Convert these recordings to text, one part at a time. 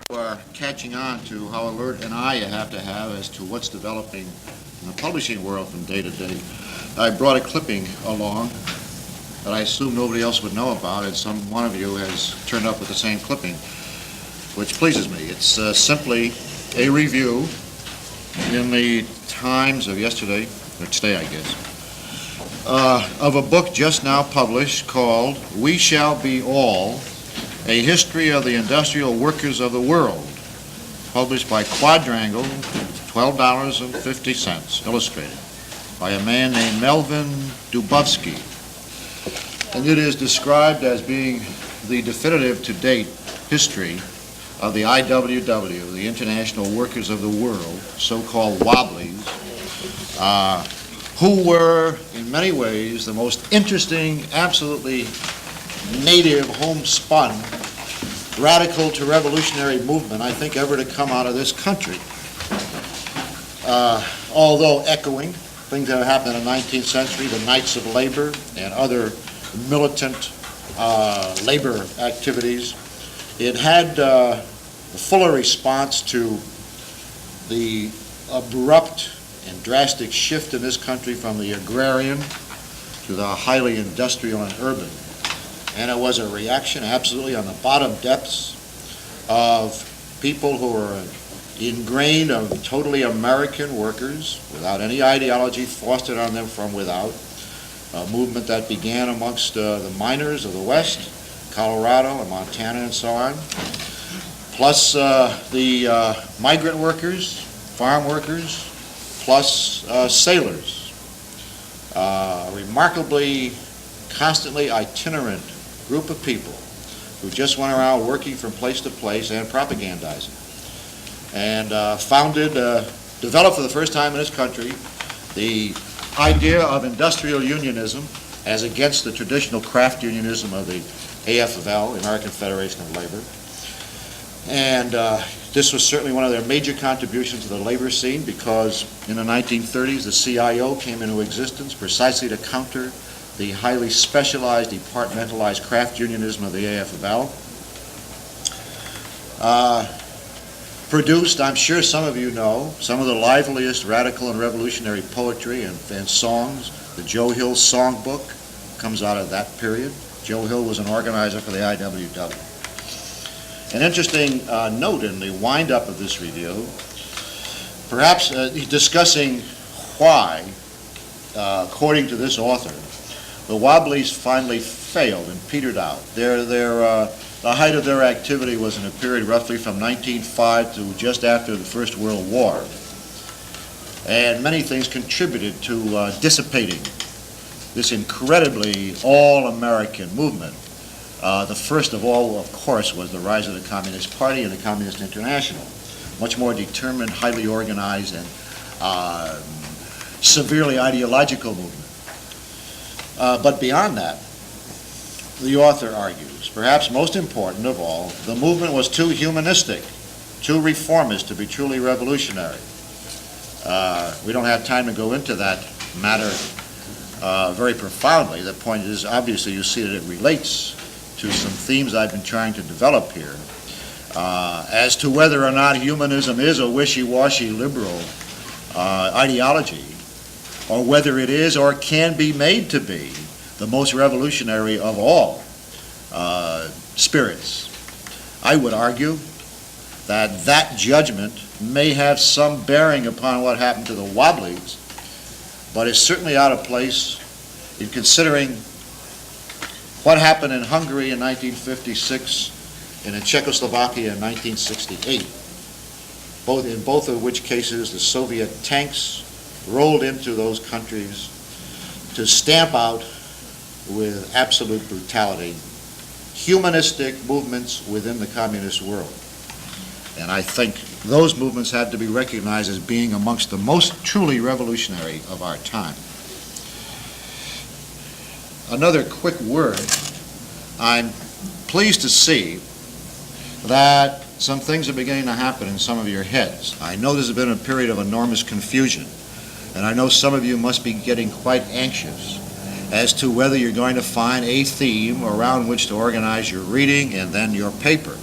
are catching on to how alert an eye you have to have as to what's developing in the publishing world from day to day, I brought a clipping along that I assume nobody else would know about, and one of you has turned up with the same clipping, which pleases me. It's simply a review in the Times of yesterday, or today I guess, of a book just now published called We Shall Be All, A History of the Industrial Workers of the World, published by Quadrangle, $12.50, illustrated, by a man named Melvin Dubovsky. And it is described as being the definitive to date history of the IWW, the International Workers of the World, so-called Wobblies, who were in many ways the most interesting, absolutely native, homespun, radical to revolutionary movement I think ever to come out of this country. Although echoing things that have happened in the 19th century, the Knights of Labor and other militant labor activities, it had a fuller response to the abrupt and drastic shift in this country from the agrarian to the highly industrial and urban. And it was a reaction absolutely on the bottom depths of people who were ingrained of totally American workers without any ideology fostered on them from without. A movement that began amongst the miners of the West, Colorado and Montana and so on, plus the migrant workers, farm workers, plus sailors. A remarkably, constantly itinerant group of people who just went around working from place to place and propagandizing. And developed for the first time in this country the idea of industrial unionism as against the traditional craft unionism of the AFL, the American Federation of Labor. And this was certainly one of their major contributions to the labor scene, because in the 1930s the CIO came into existence precisely to counter the highly specialized, departmentalized craft unionism of the AFL. Produced, I'm sure some of you know, some of the liveliest radical and revolutionary poetry and songs. The Joe Hill Songbook comes out of that period. Joe Hill was an organizer for the IWW. An interesting note in the wind-up of this review, perhaps discussing why, according to this author, the Wobblies finally failed and petered out. The height of their activity was in a period roughly from 1905 to just after the First World War. And many things contributed to dissipating this incredibly all-American movement. The first of all, of course, was the rise of the Communist Party and the Communist International. Much more determined, highly organized, and severely ideological movement. But beyond that, the author argues, perhaps most important of all, the movement was too humanistic, too reformist to be truly revolutionary. We don't have time to go into that matter very profoundly. The point is, obviously, you see that it relates to some themes I've been trying to develop here as to whether or not humanism is a wishy-washy liberal ideology, or whether it is or can be made to be the most revolutionary of all spirits. I would argue that that judgment may have some bearing upon what happened to the Wobblies, but it's certainly out of place in considering what happened in Hungary in 1956 and in Czechoslovakia in 1968, in both of which cases the Soviet tanks rolled into those countries to stamp out with absolute brutality humanistic movements within the communist world. And I think those movements have to be recognized as being amongst the most truly revolutionary of our time. Another quick word. I'm pleased to see that some things are beginning to happen in some of your heads. I know this has been a period of enormous confusion, and I know some of you must be getting quite anxious as to whether you're going to find a theme around which to organize your reading and then your paper.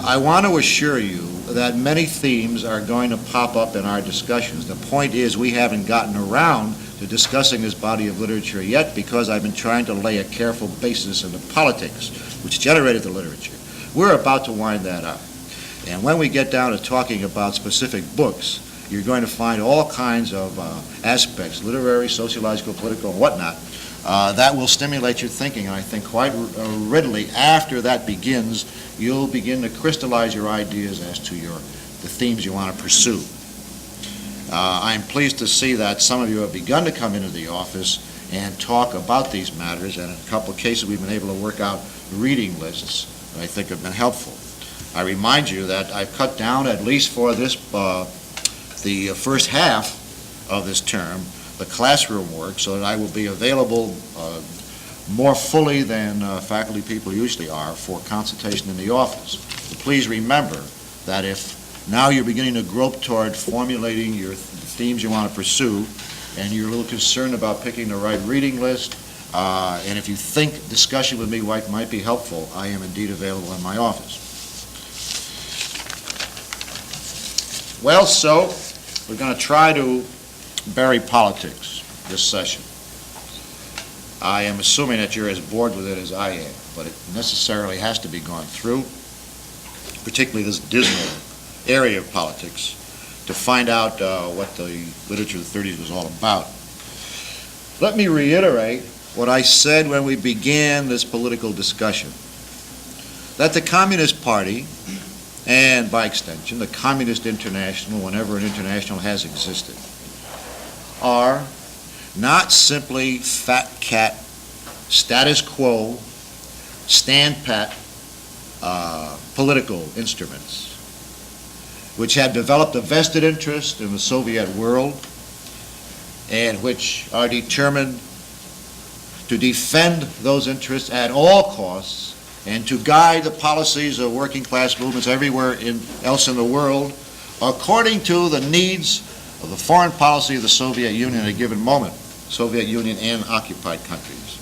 I want to assure you that many themes are going to pop up in our discussions. The point is we haven't gotten around to discussing this body of literature yet because I've been trying to lay a careful basis in the politics which generated the literature. We're about to wind that up. And when we get down to talking about specific books, you're going to find all kinds of aspects, literary, sociological, political, and whatnot, that will stimulate your thinking. And I think quite readily after that begins, you'll begin to crystallize your ideas as to the themes you want to pursue. I'm pleased to see that some of you have begun to come into the office and talk about these matters, and in a couple of cases we've been able to work out reading lists that I think have been helpful. I remind you that I've cut down, at least for this, the first half of this term, the classroom work, so that I will be available more fully than faculty people usually are for consultation in the office. So please remember that if now you're beginning to grope toward formulating the themes you want to pursue, and you're a little concerned about picking the right reading list, and if you think discussion with me might be helpful, I am indeed available in my office. Well, so we're going to try to bury politics this session. I am assuming that you're as bored with it as I am, but it necessarily has to be gone through, particularly this dismal area of politics, to find out what the literature of the 30s was all about. Let me reiterate what I said when we began this political discussion, that the Communist Party, and by extension, the Communist International, whenever an international has existed, are not simply fat cat, status quo, stand pat political instruments, which have developed a vested interest in the Soviet world and which are determined to defend those interests at all costs and to guide the policies of working class movements everywhere else in the world according to the needs of the foreign policy of the Soviet Union at a given moment, Soviet Union and occupied countries.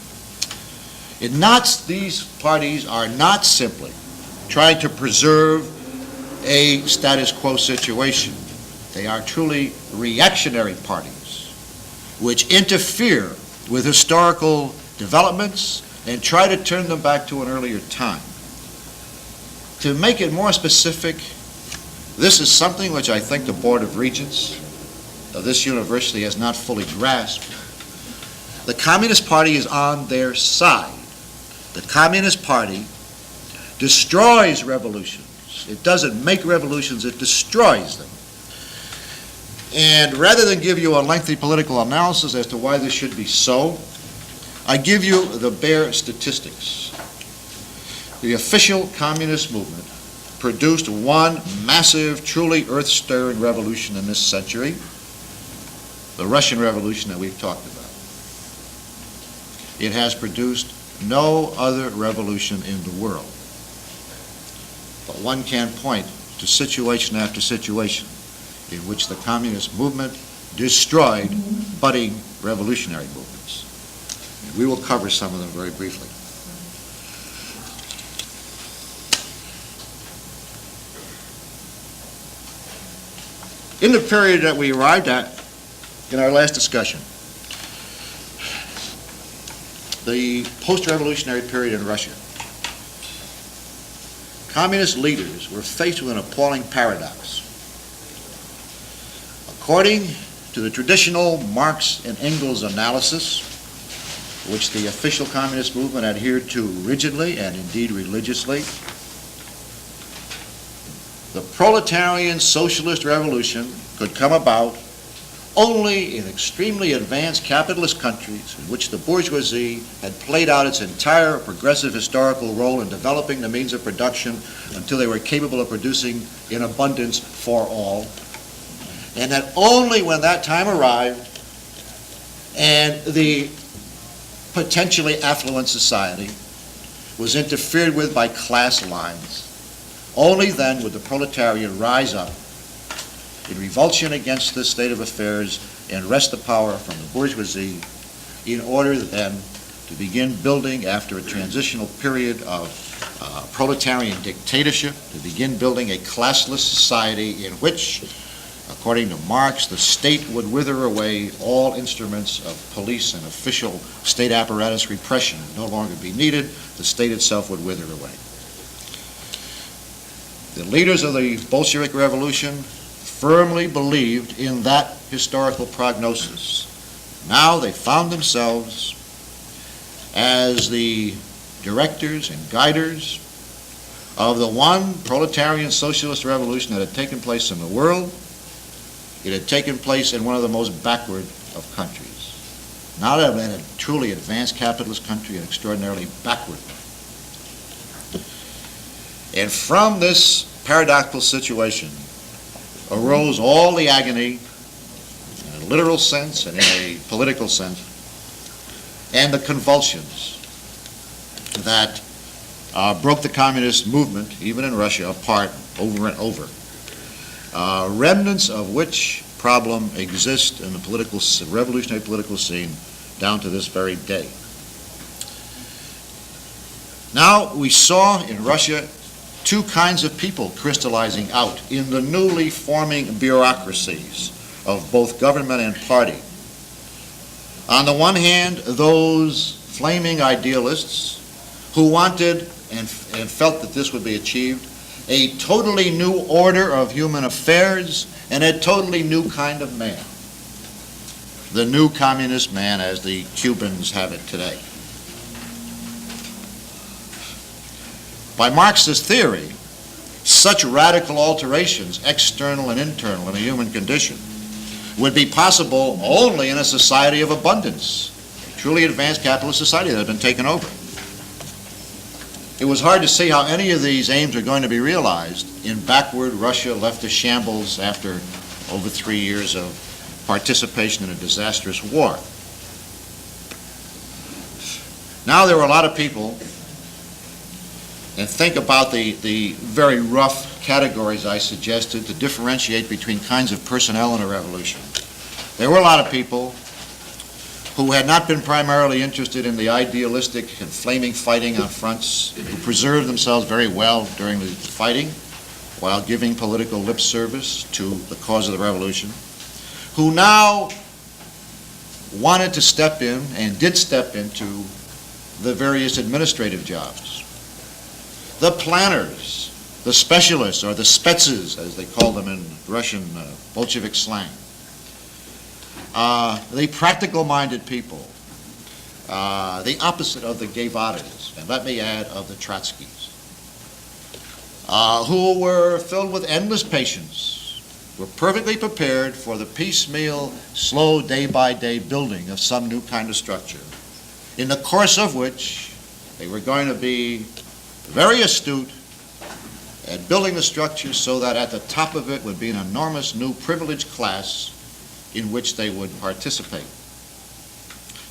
These parties are not simply trying to preserve a status quo situation. They are truly reactionary parties which interfere with historical developments and try to turn them back to an earlier time. To make it more specific, this is something which I think the Board of Regents of this university has not fully grasped. The Communist Party is on their side. The Communist Party destroys revolutions. It doesn't make revolutions, it destroys them. And rather than give you a lengthy political analysis as to why this should be so, I give you the bare statistics. The official communist movement produced one massive, truly earth-stirring revolution in this century, the Russian Revolution that we've talked about. It has produced no other revolution in the world. But one can point to situation after situation in which the communist movement destroyed budding revolutionary movements. And we will cover some of them very briefly. In the period that we arrived at in our last discussion, the post-revolutionary period in Russia, communist leaders were faced with an appalling paradox. According to the traditional Marx and Engels analysis, which the official communist movement adhered to rigidly and indeed religiously, the proletarian socialist revolution could come about only in extremely advanced capitalist countries in which the bourgeoisie had played out its entire progressive historical role in developing the means of production until they were capable of producing in abundance for all. And that only when that time arrived and the potentially affluent society was interfered with by class lines, only then would the proletariat rise up in revulsion against this state of affairs and wrest the power from the bourgeoisie in order then to begin building, after a transitional period of proletarian dictatorship, to begin building a classless society in which, according to Marx, the state would wither away, all instruments of police and official state apparatus repression would no longer be needed, the state itself would wither away. The leaders of the Bolshevik Revolution firmly believed in that historical prognosis. Now they found themselves as the directors and guiders of the one proletarian socialist revolution that had taken place in the world. It had taken place in one of the most backward of countries. Not in a truly advanced capitalist country, an extraordinarily backward one. And from this paradoxical situation arose all the agony, in a literal sense and in a political sense, and the convulsions that broke the communist movement, even in Russia, apart over and over. Remnants of which problem exist in the revolutionary political scene down to this very day. Now, we saw in Russia two kinds of people crystallizing out in the newly forming bureaucracies of both government and party. On the one hand, those flaming idealists who wanted and felt that this would be achieved, a totally new order of human affairs and a totally new kind of man. The new communist man, as the Cubans have it today. By Marxist theory, such radical alterations, external and internal, in the human condition would be possible only in a society of abundance, a truly advanced capitalist society that had been taken over. It was hard to see how any of these aims are going to be realized in backward Russia left to shambles after over 3 years of participation in a disastrous war. Now there were a lot of people, and think about the very rough categories I suggested to differentiate between kinds of personnel in a revolution. There were a lot of people who had not been primarily interested in the idealistic and flaming fighting on fronts, who preserved themselves very well during the fighting while giving political lip service to the cause of the revolution, who now wanted to step in and did step into the various administrative jobs. The planners, the specialists, or the spetses, as they call them in Russian Bolshevik slang. The practical-minded people, the opposite of the Guevaras, and let me add, of the Trotskys, who were filled with endless patience, were perfectly prepared for the piecemeal, slow, day-by-day building of some new kind of structure, in the course of which they were going to be very astute at building the structure so that at the top of it would be an enormous new privileged class in which they would participate.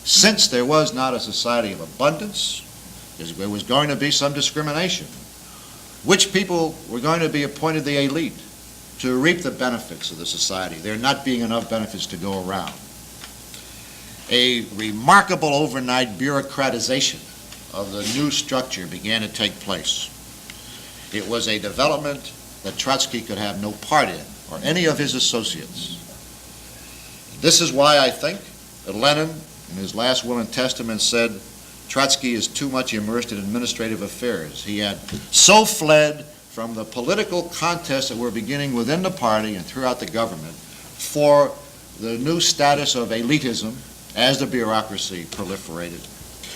Since there was not a society of abundance, there was going to be some discrimination. Which people were going to be appointed the elite to reap the benefits of the society, there not being enough benefits to go around. A remarkable overnight bureaucratization of the new structure began to take place. It was a development that Trotsky could have no part in, or any of his associates. This is why I think that Lenin, in his last will and testament, said Trotsky is too much immersed in administrative affairs. He had so fled from the political contests that were beginning within the party and throughout the government for the new status of elitism as the bureaucracy proliferated.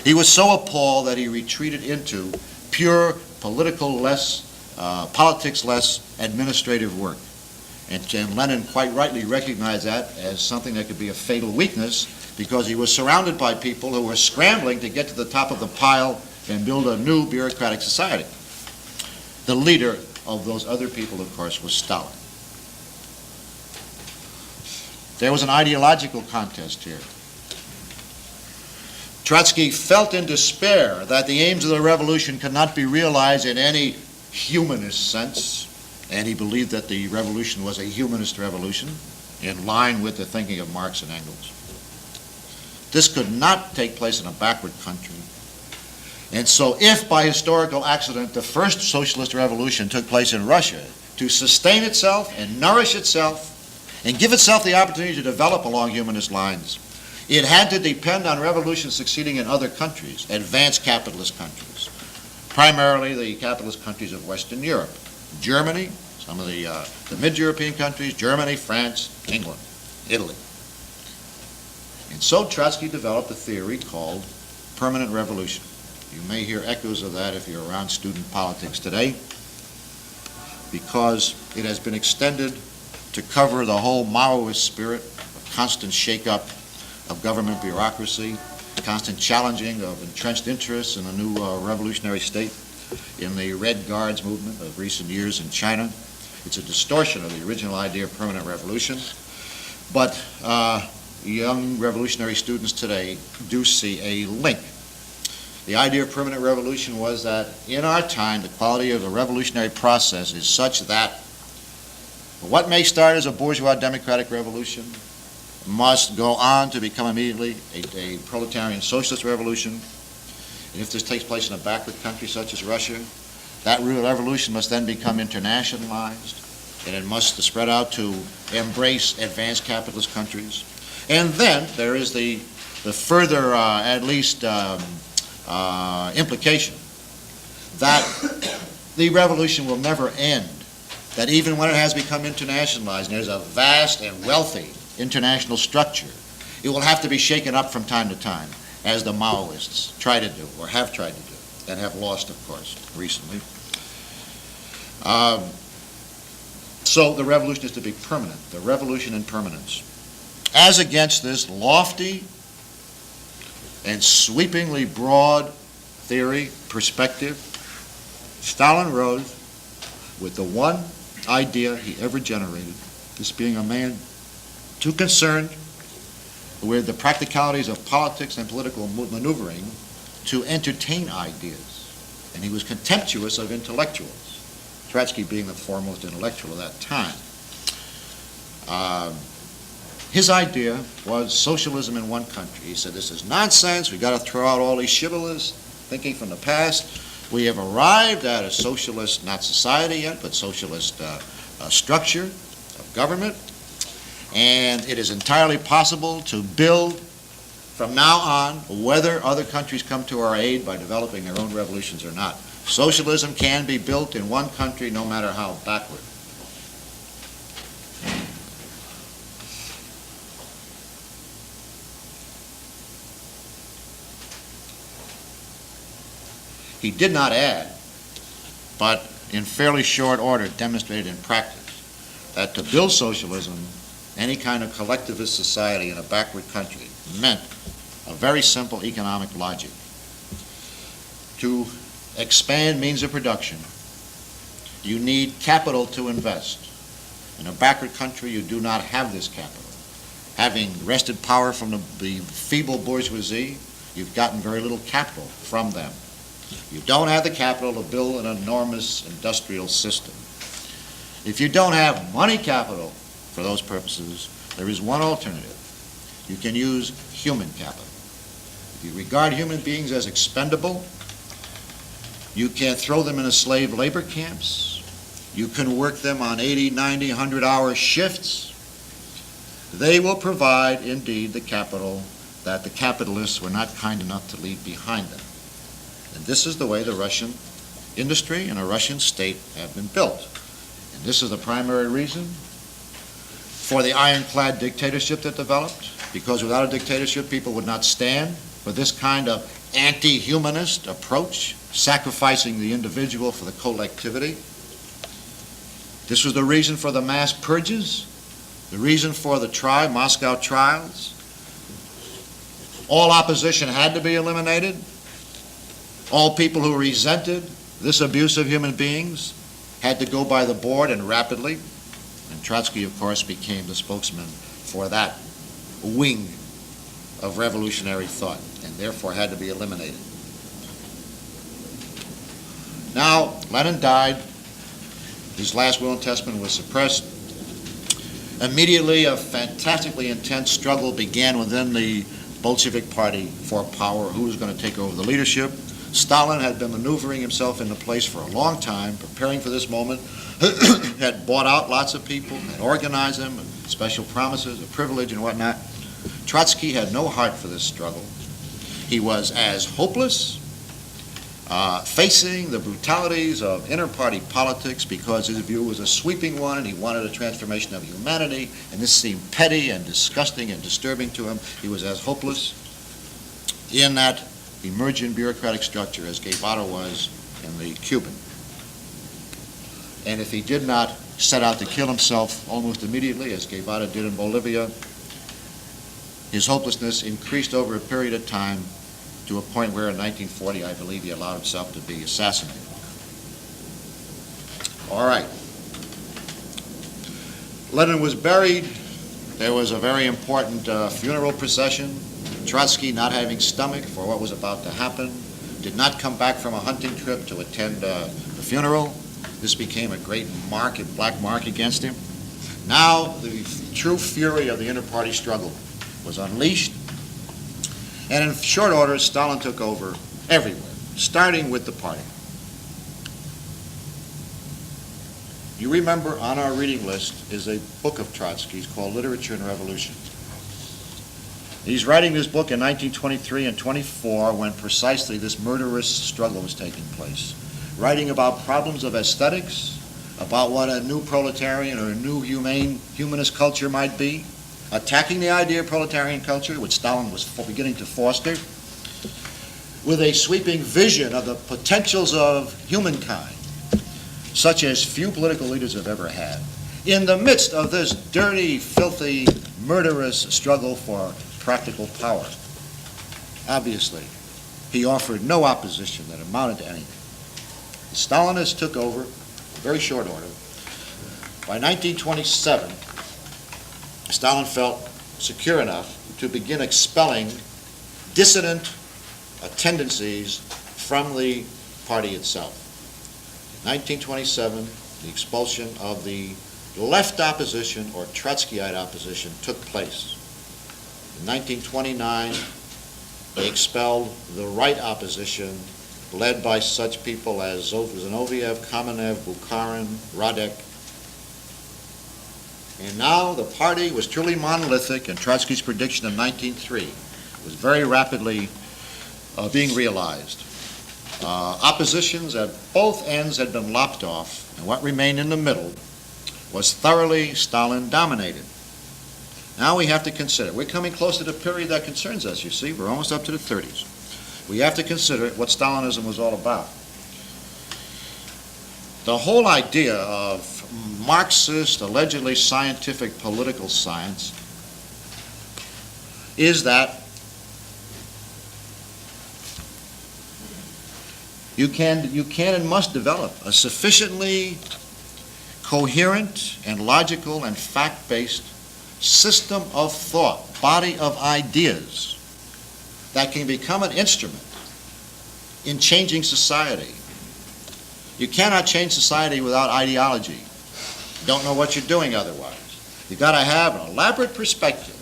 He was so appalled that he retreated into pure politics-less administrative work. And Lenin quite rightly recognized that as something that could be a fatal weakness, because he was surrounded by people who were scrambling to get to the top of the pile and build a new bureaucratic society. The leader of those other people, of course, was Stalin. There was an ideological contest here. Trotsky felt in despair that the aims of the revolution could not be realized in any humanist sense, and he believed that the revolution was a humanist revolution in line with the thinking of Marx and Engels. This could not take place in a backward country. And so if by historical accident the first socialist revolution took place in Russia, to sustain itself and nourish itself and give itself the opportunity to develop along humanist lines, it had to depend on revolutions succeeding in other countries, advanced capitalist countries, primarily the capitalist countries of Western Europe, Germany, some of the mid-European countries, Germany, France, England, Italy. And so Trotsky developed a theory called permanent revolution. You may hear echoes of that if you're around student politics today, because it has been extended to cover the whole Maoist spirit of constant shake-up of government bureaucracy, constant challenging of entrenched interests in a new revolutionary state, in the Red Guards movement of recent years in China. It's a distortion of the original idea of permanent revolution. But young revolutionary students today do see a link. The idea of permanent revolution was that in our time, the quality of the revolutionary process is such that what may start as a bourgeois democratic revolution must go on to become immediately a proletarian socialist revolution. And if this takes place in a backward country such as Russia, that revolution must then become internationalized, and it must spread out to embrace advanced capitalist countries. And then there is the further, at least, implication that the revolution will never end, that even when it has become internationalized, and there's a vast and wealthy international structure, it will have to be shaken up from time to time, as the Maoists try to do, or have tried to do, and have lost, of course, recently. So the revolution is to be permanent, the revolution in permanence. As against this lofty and sweepingly broad theory, perspective, Stalin rose with the one idea he ever generated, this being a man too concerned with the practicalities of politics and political maneuvering to entertain ideas. And he was contemptuous of intellectuals, Trotsky being the foremost intellectual of that time. His idea was socialism in one country. He said, this is nonsense. We've got to throw out all these shibboleths, thinking from the past. We have arrived at a socialist, not society yet, but socialist structure of government. And it is entirely possible to build from now on, whether other countries come to our aid by developing their own revolutions or not. Socialism can be built in one country no matter how backward. He did not add, but in fairly short order demonstrated in practice, that to build socialism, any kind of collectivist society in a backward country, meant a very simple economic logic. To expand means of production, you need capital to invest. In a backward country, you do not have this capital. Having wrested power from the feeble bourgeoisie, you've gotten very little capital from them. You don't have the capital to build an enormous industrial system. If you don't have money capital for those purposes, there is one alternative. You can use human capital. If you regard human beings as expendable, you can throw them into slave labor camps. You can work them on 80, 90, 100-hour shifts. They will provide, indeed, the capital that the capitalists were not kind enough to leave behind them. And this is the way the Russian industry and a Russian state have been built. And this is the primary reason for the ironclad dictatorship that developed, because without a dictatorship, people would not stand for this kind of anti-humanist approach, sacrificing the individual for the collectivity. This was the reason for the mass purges, the reason for the Moscow trials. All opposition had to be eliminated. All people who resented this abuse of human beings had to go by the board, and rapidly. And Trotsky, of course, became the spokesman for that wing of revolutionary thought, and therefore had to be eliminated. Now, Lenin died. His last will and testament was suppressed. Immediately, a fantastically intense struggle began within the Bolshevik Party for power, who was going to take over the leadership. Stalin had been maneuvering himself into place for a long time, preparing for this moment, had bought out lots of people, had organized them, special promises of privilege and whatnot. Trotsky had no heart for this struggle. He was as hopeless, facing the brutalities of inter-party politics because his view was a sweeping one and he wanted a transformation of humanity, and this seemed petty and disgusting and disturbing to him. He was as hopeless in that emergent bureaucratic structure as Guevara was in the Cuban. And if he did not set out to kill himself almost immediately, as Guevara did in Bolivia, his hopelessness increased over a period of time to a point where in 1940, I believe, he allowed himself to be assassinated. All right. Lenin was buried. There was a very important funeral procession. Trotsky, not having stomach for what was about to happen, did not come back from a hunting trip to attend the funeral. This became a great mark, a black mark against him. Now, the true fury of the inter-party struggle was unleashed, and in short order, Stalin took over everywhere, starting with the party. You remember on our reading list is a book of Trotsky's called Literature and Revolution. He's writing this book in 1923 and 24 when precisely this murderous struggle was taking place, writing about problems of aesthetics, about what a new proletarian or a new humanist culture might be, attacking the idea of proletarian culture, which Stalin was beginning to foster, with a sweeping vision of the potentials of humankind, such as few political leaders have ever had, in the midst of this dirty, filthy, murderous struggle for practical power. Obviously, he offered no opposition that amounted to anything. The Stalinists took over in very short order. By 1927, Stalin felt secure enough to begin expelling dissident tendencies from the party itself. In 1927, the expulsion of the left opposition or Trotskyite opposition took place. In 1929, they expelled the right opposition, led by such people as Zinoviev, Kamenev, Bukharin, Radek. And now the party was truly monolithic, and Trotsky's prediction of 1903 was very rapidly being realized. Oppositions at both ends had been lopped off, and what remained in the middle was thoroughly Stalin-dominated. Now we have to consider, we're coming close to the period that concerns us, you see, we're almost up to the 30s. We have to consider what Stalinism was all about. The whole idea of Marxist, allegedly scientific political science is that you can and must develop a sufficiently coherent and logical and fact-based system of thought, body of ideas that can become an instrument in changing society. You cannot change society without ideology. You don't know what you're doing otherwise. You've got to have an elaborate perspective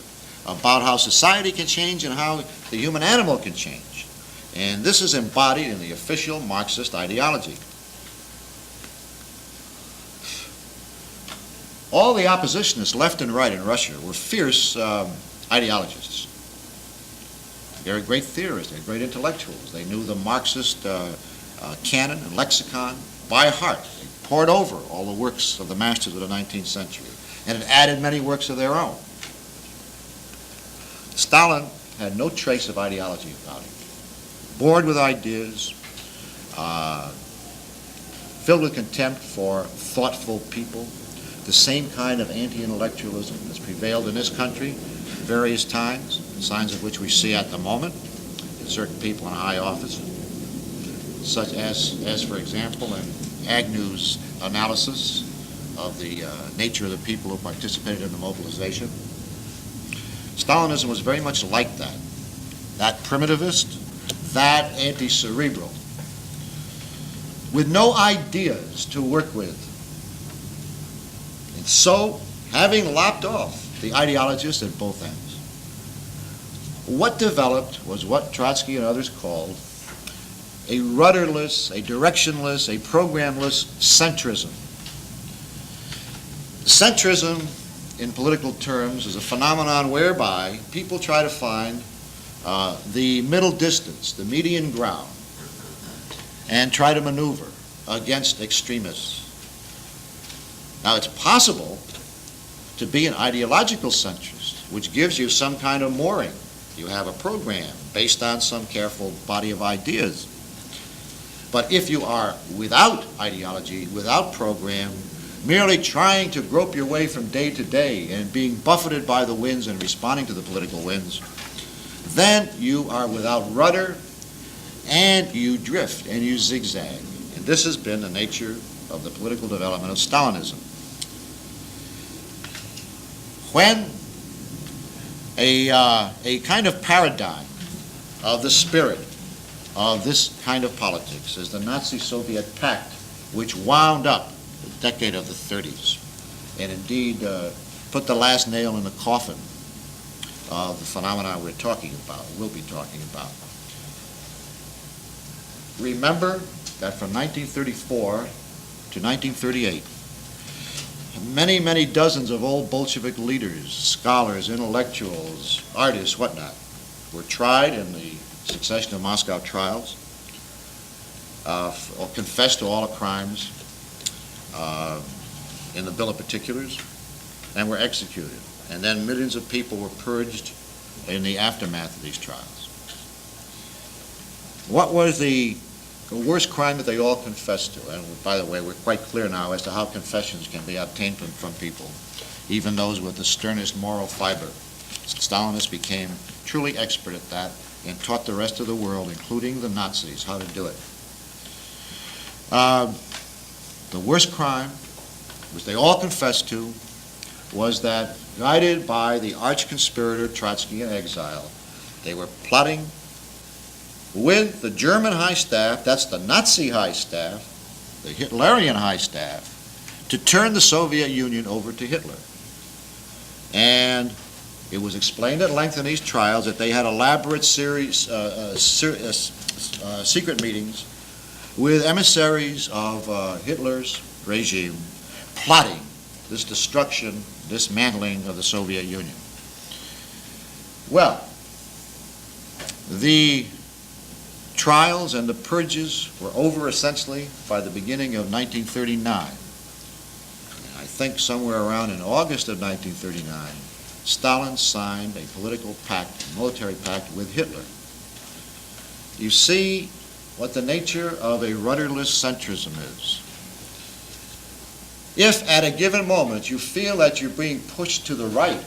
about how society can change and how the human animal can change. And this is embodied in the official Marxist ideology. All the oppositionists, left and right in Russia, were fierce ideologists. They were great theorists, they were great intellectuals. They knew the Marxist canon and lexicon by heart. They pored over all the works of the masters of the 19th century and had added many works of their own. Stalin had no trace of ideology about him. Bored with ideas, filled with contempt for thoughtful people, the same kind of anti-intellectualism that's prevailed in this country at various times, signs of which we see at the moment in certain people in high office, such as for example, in Agnew's analysis of the nature of the people who participated in the mobilization. Stalinism was very much like that. That primitivist, that anti-cerebral, with no ideas to work with. And so, having lopped off the ideologists at both ends, What developed was what Trotsky and others called a rudderless, a directionless, a programless centrism. Centrism, in political terms, is a phenomenon whereby people try to find the middle distance, the median ground, and try to maneuver against extremists. Now, it's possible to be an ideological centrist, which gives you some kind of mooring. You have a program based on some careful body of ideas. But if you are without ideology, without program, merely trying to grope your way from day to day and being buffeted by the winds and responding to the political winds, then you are without rudder and you drift and you zigzag. And this has been the nature of the political development of Stalinism. When a kind of paradigm of the spirit of this kind of politics is the Nazi-Soviet pact, which wound up the decade of the 30s and indeed put the last nail in the coffin of the phenomena we're talking about, we'll be talking about. Remember that from 1934 to 1938, many, many dozens of old Bolshevik leaders, scholars, intellectuals, artists, whatnot, were tried in the succession of Moscow trials, or confessed to all the crimes in the Bill of Particulars, and were executed. And then millions of people were purged in the aftermath of these trials. What was the worst crime that they all confessed to? And by the way, we're quite clear now as to how confessions can be obtained from people, even those with the sternest moral fiber. Stalinists became truly expert at that and taught the rest of the world, including the Nazis, how to do it. The worst crime, which they all confessed to, was that, guided by the arch-conspirator Trotsky in exile, they were plotting with the German high staff, that's the Nazi high staff, the Hitlerian high staff, to turn the Soviet Union over to Hitler. And it was explained at length in these trials that they had elaborate secret meetings with emissaries of Hitler's regime, plotting this destruction, dismantling of the Soviet Union. Well, the trials and the purges were over essentially by the beginning of 1939. I think somewhere around in August of 1939, Stalin signed a political pact, a military pact with Hitler. You see what the nature of a rudderless centrism is. If at a given moment you feel that you're being pushed to the right,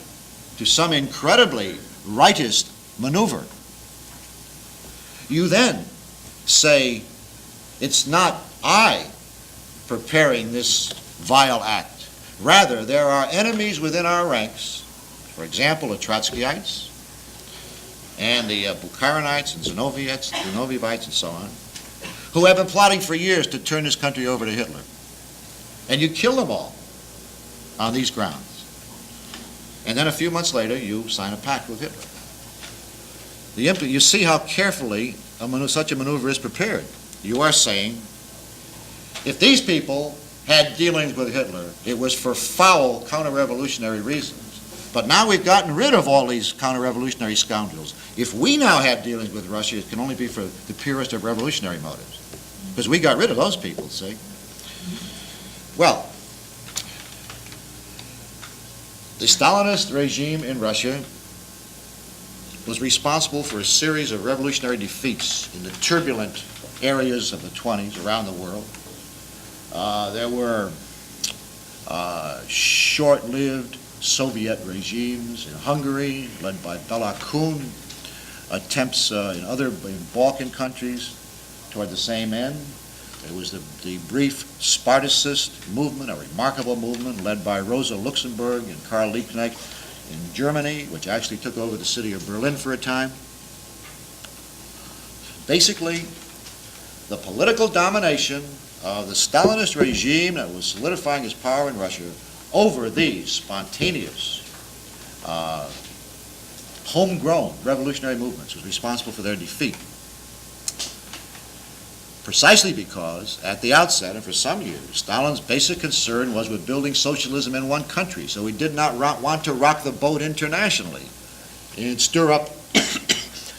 to some incredibly rightist maneuver, you then say, it's not I preparing this vile act. Rather, there are enemies within our ranks, for example, the Trotskyites and the Bukharinites and Zinovivites and so on, who have been plotting for years to turn this country over to Hitler. And you kill them all on these grounds. And then a few months later, you sign a pact with Hitler. You see how carefully such a maneuver is prepared. You are saying, if these people had dealings with Hitler, it was for foul counter-revolutionary reasons. But now we've gotten rid of all these counter-revolutionary scoundrels. If we now have dealings with Russia, it can only be for the purest of revolutionary motives. Because we got rid of those people, see? Well, the Stalinist regime in Russia was responsible for a series of revolutionary defeats in the turbulent areas of the 20s around the world. There were short-lived Soviet regimes in Hungary, led by Bela Kun, attempts in Balkan countries toward the same end. There was the brief Spartacist movement, a remarkable movement led by Rosa Luxemburg and Karl Liebknecht in Germany, which actually took over the city of Berlin for a time. Basically, the political domination of the Stalinist regime that was solidifying its power in Russia over these spontaneous homegrown revolutionary movements was responsible for their defeat. Precisely because, at the outset and for some years, Stalin's basic concern was with building socialism in one country, so he did not want to rock the boat internationally and stir up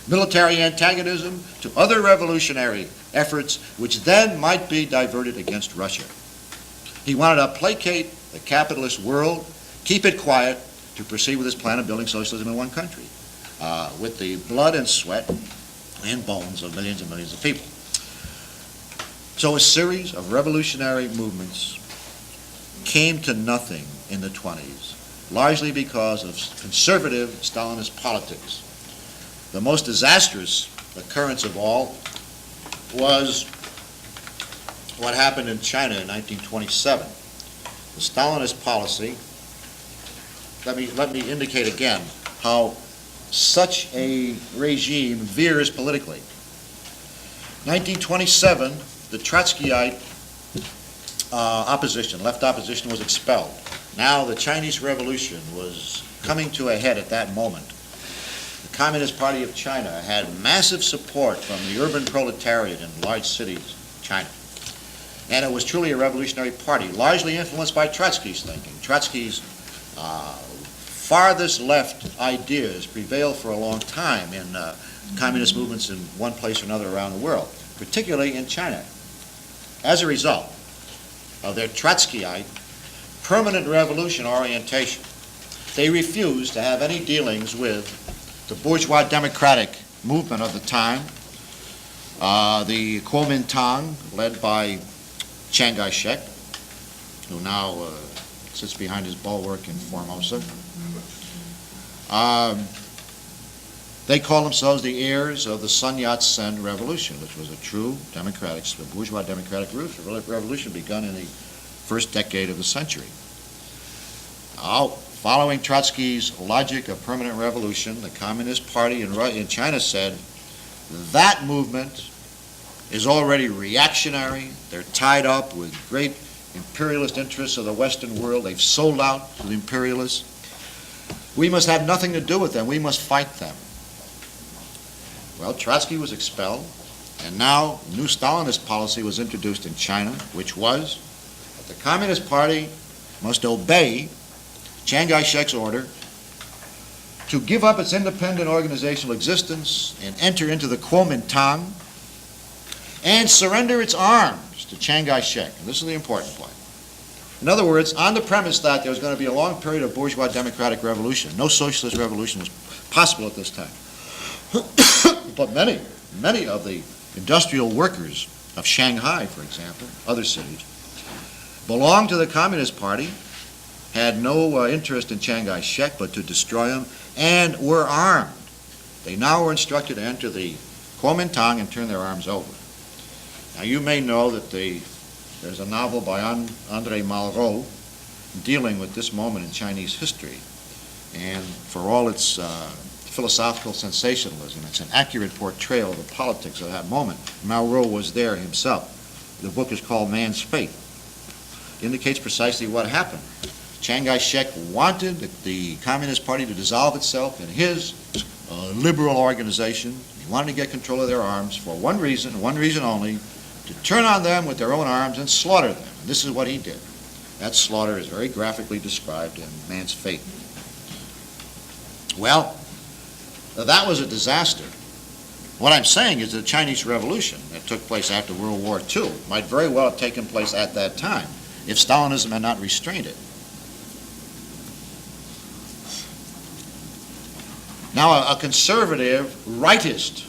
military antagonism to other revolutionary efforts which then might be diverted against Russia. He wanted to placate the capitalist world, keep it quiet, to proceed with his plan of building socialism in one country, with the blood and sweat and bones of millions and millions of people. So a series of revolutionary movements came to nothing in the 20s, largely because of conservative Stalinist politics. The most disastrous occurrence of all was what happened in China in 1927. The Stalinist policy, let me indicate again how such a regime veers politically. 1927, the Trotskyite opposition, left opposition, was expelled. Now the Chinese Revolution was coming to a head at that moment. The Communist Party of China had massive support from the urban proletariat in large cities of China. And it was truly a revolutionary party, largely influenced by Trotsky's thinking. Trotsky's farthest left ideas prevailed for a long time in communist movements in one place or another around the world, particularly in China. As a result of their Trotskyite permanent revolution orientation, they refused to have any dealings with the bourgeois democratic movement of the time, the Kuomintang, led by Chiang Kai-shek, who now sits behind his bulwark in Formosa. They call themselves the heirs of the Sun Yat-sen Revolution, which was a true democratic, bourgeois democratic revolution begun in the first decade of the century. Now, following Trotsky's logic of permanent revolution, the Communist Party in China said that movement is already reactionary. They're tied up with great imperialist interests of the Western world. They've sold out to the imperialists. We must have nothing to do with them. We must fight them. Well, Trotsky was expelled, and now new Stalinist policy was introduced in China, which was that the Communist Party must obey Chiang Kai-shek's order to give up its independent organizational existence and enter into the Kuomintang and surrender its arms to Chiang Kai-shek. And this is the important point. In other words, on the premise that there was going to be a long period of bourgeois democratic revolution, no socialist revolution was possible at this time. But many of the industrial workers of Shanghai, for example, other cities, belonged to the Communist Party, had no interest in Chiang Kai-shek but to destroy him, and were armed. They now were instructed to enter the Kuomintang and turn their arms over. Now you may know that there's a novel by André Malraux dealing with this moment in Chinese history, and for all its philosophical sensationalism, it's an accurate portrayal of the politics of that moment. Malraux was there himself. The book is called Man's Fate. It indicates precisely what happened. Chiang Kai-shek wanted the Communist Party to dissolve itself in his liberal organization. He wanted to get control of their arms for one reason only, to turn on them with their own arms and slaughter them. And this is what he did. That slaughter is very graphically described in Man's Fate. Well, that was a disaster. What I'm saying is the Chinese Revolution that took place after World War II might very well have taken place at that time if Stalinism had not restrained it. Now, a conservative, rightist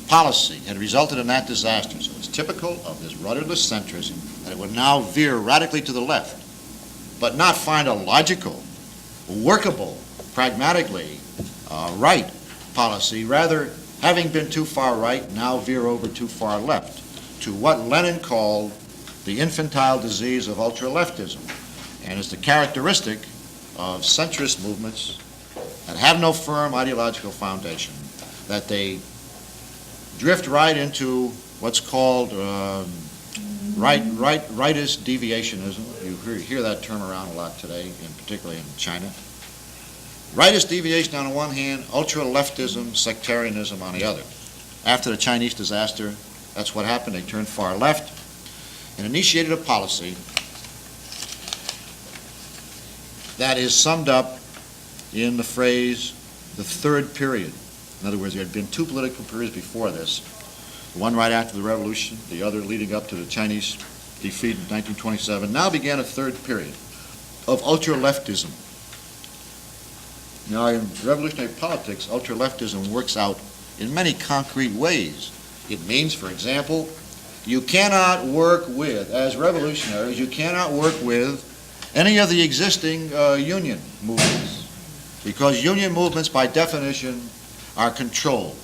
policy had resulted in that disaster. So it's typical of this rudderless centrism that it would now veer radically to the left, but not find a logical, workable, pragmatically right policy. Rather, having been too far right, now veer over too far left to what Lenin called the infantile disease of ultra-leftism, and is the characteristic of centrist movements that have no firm ideological foundation, that they drift right into what's called rightist deviationism. You hear that term around a lot today, and particularly in China. Rightist deviation on the one hand, ultra-leftism, sectarianism on the other. After the Chinese disaster, that's what happened. They turned far left and initiated a policy that is summed up in the phrase, the third period. In other words, there had been two political periods before this, the one right after the revolution, the other leading up to the Chinese defeat in 1927. Now began a third period of ultra-leftism. Now, in revolutionary politics, ultra-leftism works out in many concrete ways. It means, for example, you cannot work with, as revolutionaries, you cannot work with any of the existing union movements, because union movements, by definition, are controlled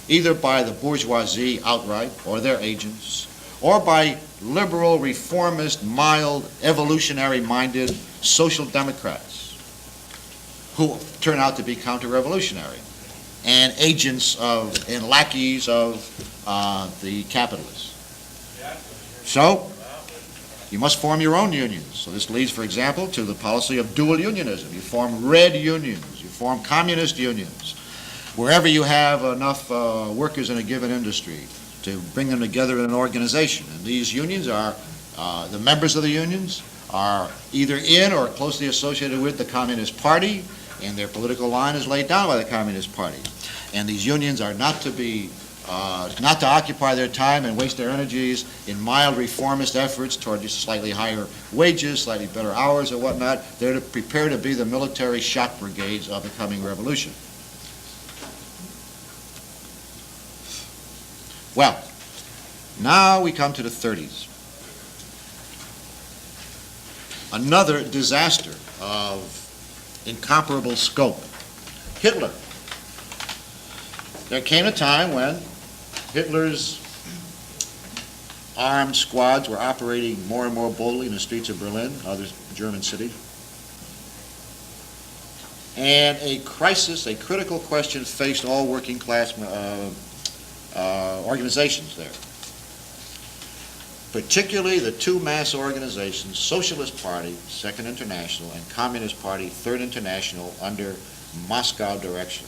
either by the bourgeoisie outright, or their agents, or by liberal, reformist, mild, evolutionary-minded social democrats who turn out to be counter-revolutionary and agents of, and lackeys of the capitalists. So, you must form your own unions. So this leads, for example, to the policy of dual unionism. You form red unions, you form communist unions. Wherever you have enough workers in a given industry to bring them together in an organization. And these unions are, the members of the unions are either in or closely associated with the Communist Party, and their political line is laid down by the Communist Party. And these unions are not to be, not to occupy their time and waste their energies in mild reformist efforts toward just slightly higher wages, slightly better hours or whatnot. They're to prepare to be the military shock brigades of the coming revolution. Well, now we come to the 30s. Another disaster of incomparable scope. Hitler. There came a time when Hitler's armed squads were operating more and more boldly in the streets of Berlin, other German cities. And a crisis, a critical question faced all working class organizations there. Particularly the two mass organizations, Socialist Party, Second International, and Communist Party, Third International, under Moscow direction.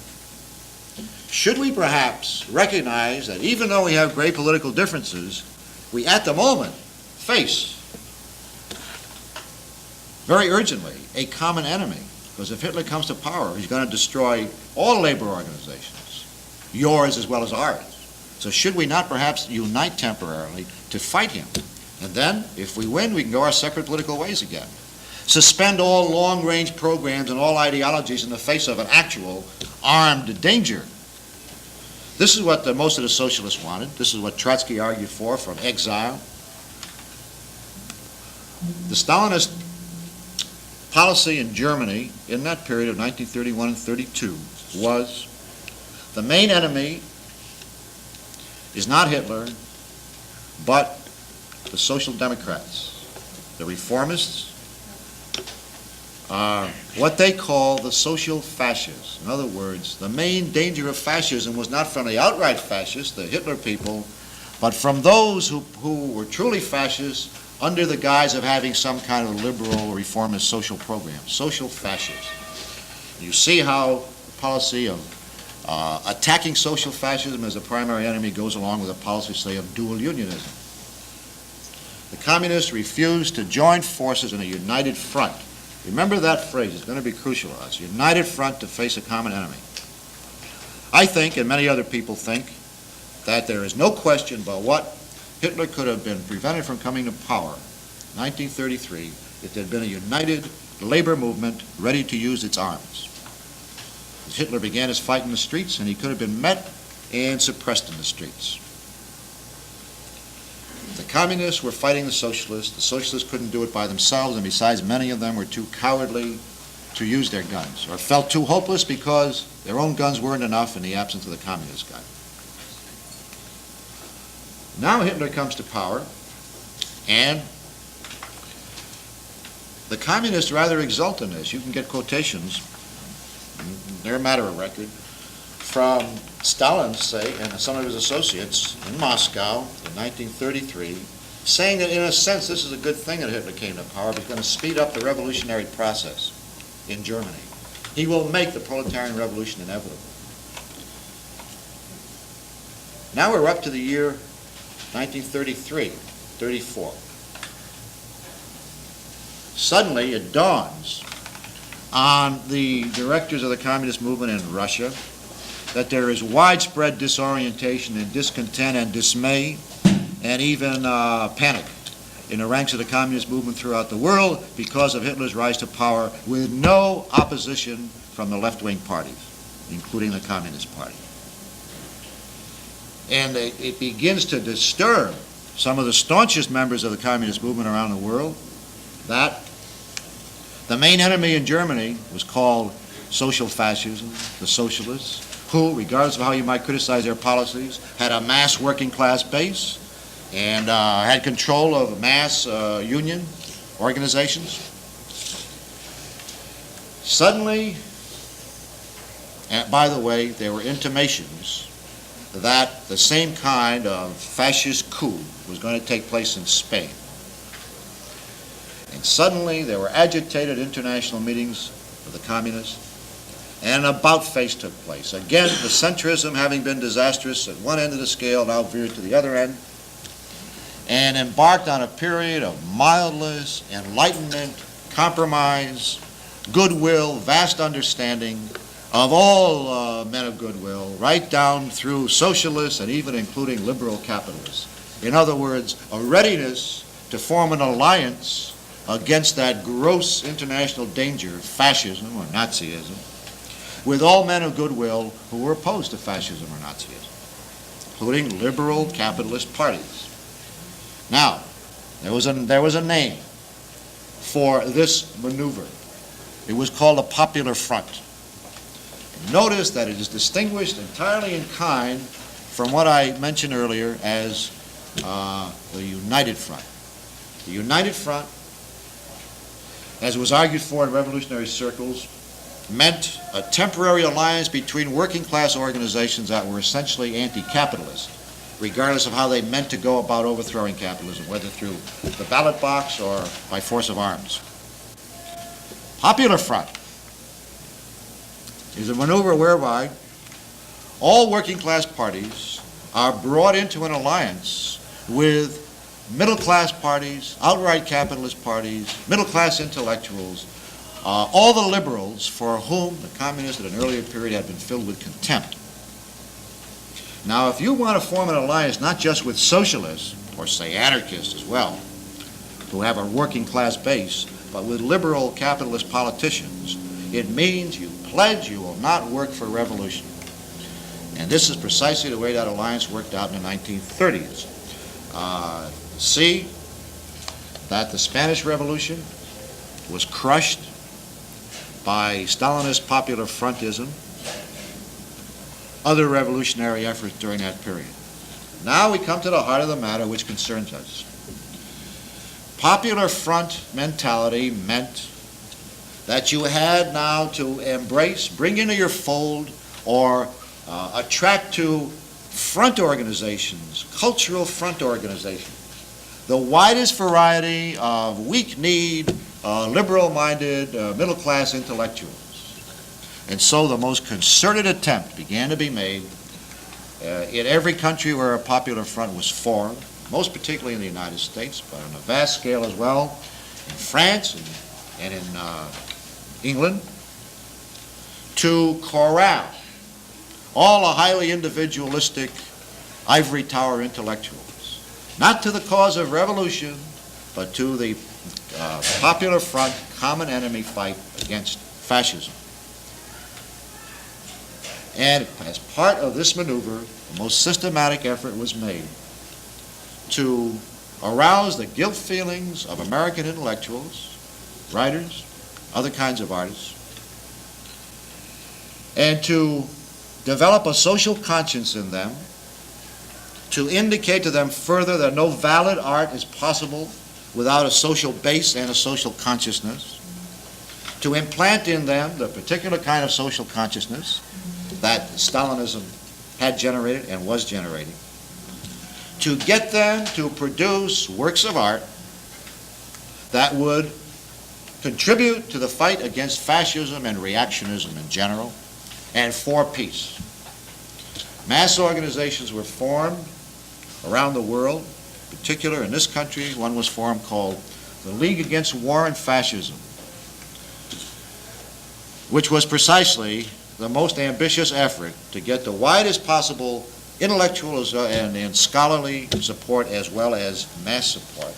Should we perhaps recognize that even though we have great political differences, we at the moment face very urgently a common enemy? Because if Hitler comes to power, he's going to destroy all labor organizations, yours as well as ours. So should we not perhaps unite temporarily to fight him? And then, if we win, we can go our separate political ways again. Suspend all long-range programs and all ideologies in the face of an actual armed danger. This is what most of the socialists wanted. This is what Trotsky argued for from exile. The Stalinist policy in Germany in that period of 1931 and 32 was the main enemy is not Hitler, but the Social Democrats, the reformists, what they call the social fascists. In other words, the main danger of fascism was not from the outright fascists, the Hitler people, but from those who were truly fascists under the guise of having some kind of liberal reformist social program, social fascists. You see how the policy of attacking social fascism as a primary enemy goes along with a policy, say, of dual unionism. The communists refused to join forces in a united front. Remember that phrase, it's going to be crucial to us. United front to face a common enemy. I think, and many other people think, that there is no question about what Hitler could have been prevented from coming to power in 1933 if there had been a united labor movement ready to use its arms. As Hitler began his fight in the streets, and he could have been met and suppressed in the streets. The communists were fighting the socialists couldn't do it by themselves, and besides, many of them were too cowardly to use their guns, or felt too hopeless because their own guns weren't enough in the absence of the communist gun. Now Hitler comes to power, and the communists rather exult in this. You can get quotations, they're a matter of record, from Stalin, say, and some of his associates in Moscow in 1933, saying that in a sense this is a good thing that Hitler came to power because it's going to speed up the revolutionary process in Germany. He will make the proletarian revolution inevitable. Now we're up to the year 1933, 34. Suddenly it dawns on the directors of the communist movement in Russia that there is widespread disorientation and discontent and dismay and even panic in the ranks of the communist movement throughout the world because of Hitler's rise to power with no opposition from the left-wing parties, including the Communist Party. And it begins to disturb some of the staunchest members of the communist movement around the world that the main enemy in Germany was called social fascism, the socialists, who, regardless of how you might criticize their policies, had a mass working class base and had control of mass union organizations. Suddenly, and by the way, there were intimations that the same kind of fascist coup was going to take place in Spain. And suddenly there were agitated international meetings of the communists, and an about-face took place. Again, the centrism having been disastrous at one end of the scale now veered to the other end, and embarked on a period of mildness, enlightenment, compromise, goodwill, vast understanding of all men of goodwill, right down through socialists and even including liberal capitalists. In other words, a readiness to form an alliance against that gross international danger, fascism or Nazism, with all men of goodwill who were opposed to fascism or Nazism, including liberal capitalist parties. Now, there was a name for this maneuver. It was called a Popular Front. Notice that it is distinguished entirely in kind from what I mentioned earlier as the United Front. The United Front, as was argued for in revolutionary circles, meant a temporary alliance between working class organizations that were essentially anti-capitalist, regardless of how they meant to go about overthrowing capitalism, whether through the ballot box or by force of arms. Popular Front is a maneuver whereby all working class parties are brought into an alliance with middle class parties, outright capitalist parties, middle class intellectuals, all the liberals for whom the communists at an earlier period had been filled with contempt. Now, if you want to form an alliance not just with socialists, or say anarchists as well, who have a working class base, but with liberal capitalist politicians, it means you pledge you will not work for revolution. And this is precisely the way that alliance worked out in the 1930s. See that the Spanish Revolution was crushed by Stalinist popular frontism, other revolutionary efforts during that period. Now we come to the heart of the matter which concerns us. Popular front mentality meant that you had now to embrace, bring into your fold, or attract to front organizations, cultural front organizations, the widest variety of weak-kneed, liberal-minded, middle-class intellectuals. And so the most concerted attempt began to be made in every country where a popular front was formed, most particularly in the United States, but on a vast scale as well, in France and in England, to corral all the highly individualistic ivory tower intellectuals, not to the cause of revolution, but to the popular front common enemy fight against fascism. And as part of this maneuver, the most systematic effort was made to arouse the guilt feelings of American intellectuals, writers, other kinds of artists, and to develop a social conscience in them, to indicate to them further that no valid art is possible without a social base and a social consciousness, to implant in them the particular kind of social consciousness that Stalinism had generated and was generating, to get them to produce works of art that would contribute to the fight against fascism and reactionism in general, and for peace. Mass organizations were formed around the world. In particular, in this country, one was formed called the League Against War and Fascism, which was precisely the most ambitious effort to get the widest possible intellectual and scholarly support as well as mass support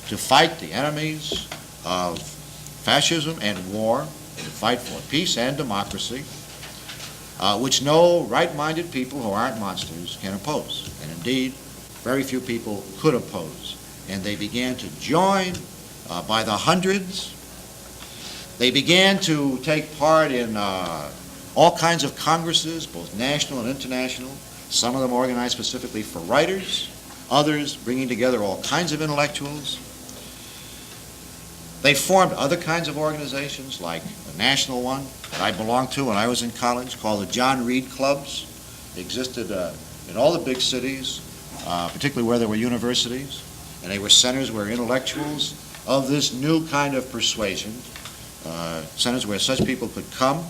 to fight the enemies of fascism and war, to fight for peace and democracy, which no right-minded people who aren't monsters can oppose. And indeed, very few people could oppose. And they began to join by the hundreds. They began to take part in all kinds of congresses, both national and international, some of them organized specifically for writers, others bringing together all kinds of intellectuals. They formed other kinds of organizations, like the national one that I belonged to when I was in college, called the John Reed Clubs. They existed in all the big cities, particularly where there were universities, and they were centers where intellectuals of this new kind of persuasion, centers where such people could come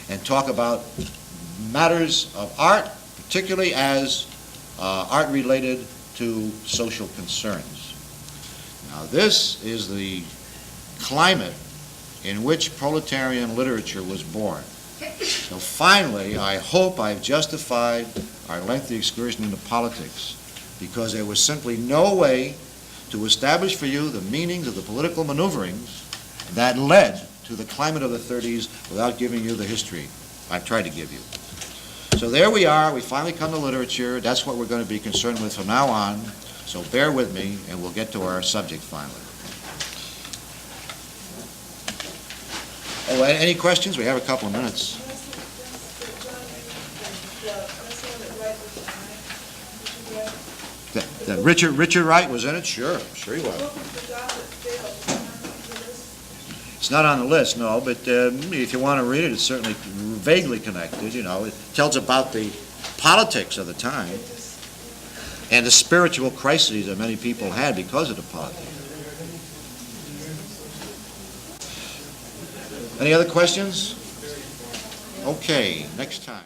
and talk about matters of art, particularly as art related to social concerns. Now, this is the climate in which proletarian literature was born. So finally, I hope I've justified our lengthy excursion into politics, because there was simply no way to establish for you the meanings of the political maneuverings that led to the climate of the 30s without giving you the history I've tried to give you. So there we are. We finally come to literature. That's what we're going to be concerned with from now on. So bear with me, and we'll get to our subject finally. Oh, any questions? We have a couple of minutes. That Richard Wright was in it? Sure he was. It's not on the list, no, but if you want to read it, it's certainly vaguely connected, you know. It tells about the politics of the time and the spiritual crises that many people had because of the politics. Any other questions? Okay, next time.